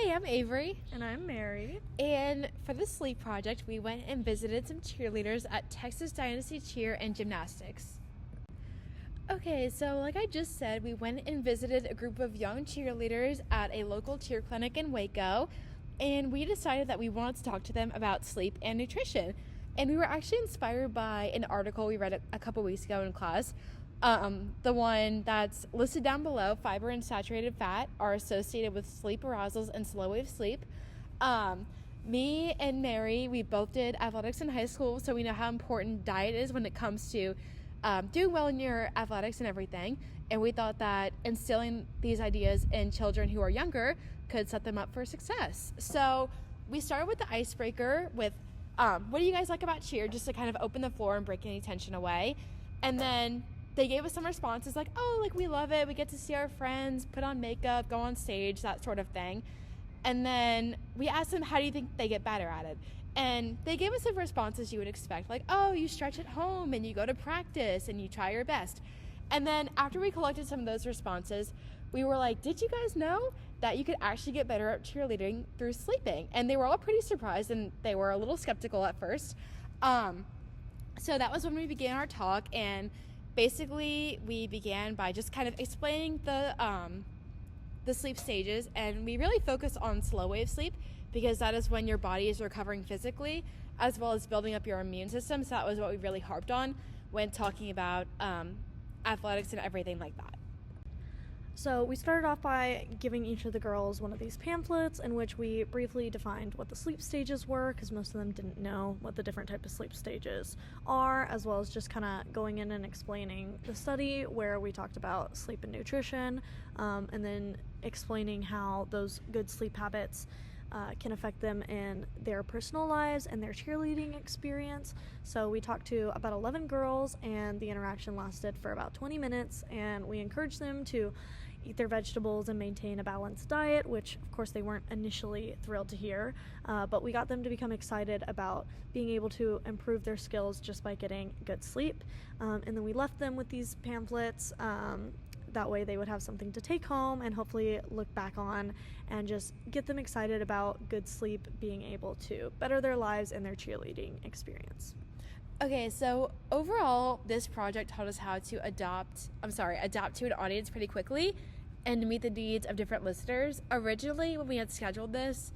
Hey, I'm Avery. And I'm Mary. And for the sleep project, we went and visited some cheerleaders at Texas Dynasty Cheer and Gymnastics. Okay, so like I just said, we went and visited a group of young cheerleaders at a local cheer clinic in Waco, and we decided that we wanted to talk to them about sleep and nutrition. And we were actually inspired by an article we read a couple weeks ago in class. The one that's listed down below. Fiber and saturated fat are associated with sleep arousals and slow wave sleep. Me and Mary, we both did athletics in high school, so we know how important diet is when it comes to doing well in your athletics and everything. And we thought that instilling these ideas in children who are younger could set them up for success. So we started with the icebreaker with what do you guys like about cheer, just to kind of open the floor and break any tension away. And then they gave us some responses like, oh, like we love it, we get to see our friends, put on makeup, go on stage, that sort of thing. And then we asked them, how do you think they get better at it? And they gave us some responses you would expect, like, oh, you stretch at home and you go to practice and you try your best. And then after we collected some of those responses, we were like, did you guys know that you could actually get better at cheerleading through sleeping? And they were all pretty surprised, and they were a little skeptical at first. So that was when we began our talk, and basically we began by just kind of explaining the sleep stages, and we really focus on slow wave sleep because that is when your body is recovering physically as well as building up your immune system. So that was what we really harped on when talking about athletics and everything like that. So we started off by giving each of the girls one of these pamphlets in which we briefly defined what the sleep stages were, because most of them didn't know what the different type of sleep stages are, as well as just kind of going in and explaining the study where we talked about sleep and nutrition, and then explaining how those good sleep habits can affect them in their personal lives and their cheerleading experience. So we talked to about 11 girls, and the interaction lasted for about 20 minutes, and we encouraged them to eat their vegetables and maintain a balanced diet, which of course they weren't initially thrilled to hear, but we got them to become excited about being able to improve their skills just by getting good sleep. And then we left them with these pamphlets. That way they would have something to take home and hopefully look back on and just get them excited about good sleep being able to better their lives and their cheerleading experience. Okay, so overall, this project taught us how to adapt to an audience pretty quickly and to meet the needs of different listeners. Originally, when we had scheduled this,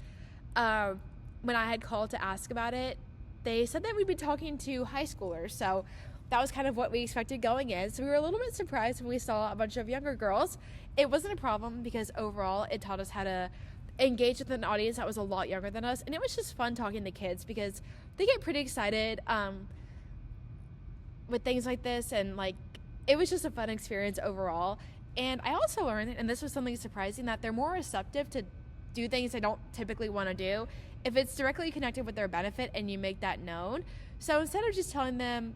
when I had called to ask about it, they said that we'd be talking to high schoolers, so that was kind of what we expected going in. So we were a little bit surprised when we saw a bunch of younger girls. It wasn't a problem because overall it taught us how to engage with an audience that was a lot younger than us. And it was just fun talking to kids because they get pretty excited with things like this. And like, it was just a fun experience overall. And I also learned, and this was something surprising, that they're more receptive to do things they don't typically want to do if it's directly connected with their benefit and you make that known. So instead of just telling them,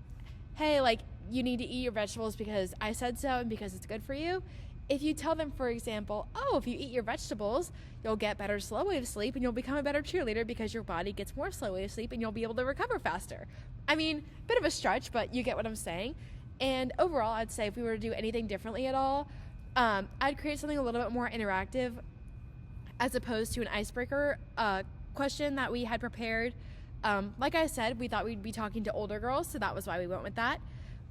hey, like, you need to eat your vegetables because I said so and because it's good for you, if you tell them, for example, oh, if you eat your vegetables, you'll get better slow wave sleep and you'll become a better cheerleader because your body gets more slow wave sleep and you'll be able to recover faster. I mean, bit of a stretch, but you get what I'm saying. And overall, I'd say if we were to do anything differently at all, I'd create something a little bit more interactive as opposed to an icebreaker question that we had prepared. Like I said, we thought we'd be talking to older girls, so that was why we went with that.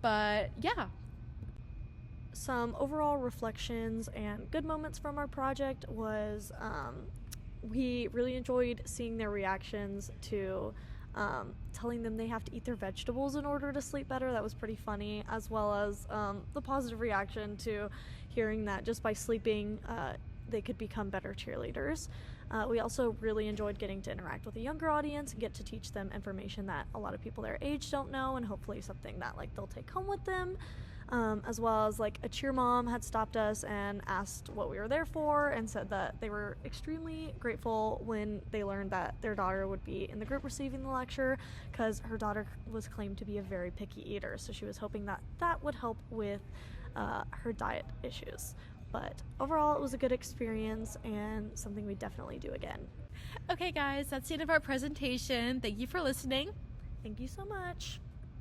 But yeah. Some overall reflections and good moments from our project was we really enjoyed seeing their reactions to telling them they have to eat their vegetables in order to sleep better. That was pretty funny, as well as the positive reaction to hearing that just by sleeping they could become better cheerleaders. We also really enjoyed getting to interact with a younger audience and get to teach them information that a lot of people their age don't know, and hopefully something that like they'll take home with them. As well as like a cheer mom had stopped us and asked what we were there for and said that they were extremely grateful when they learned that their daughter would be in the group receiving the lecture, because her daughter was claimed to be a very picky eater, so she was hoping that that would help with her diet issues. But overall, it was a good experience and something we definitely do again. Okay, guys, that's the end of our presentation. Thank you for listening. Thank you so much.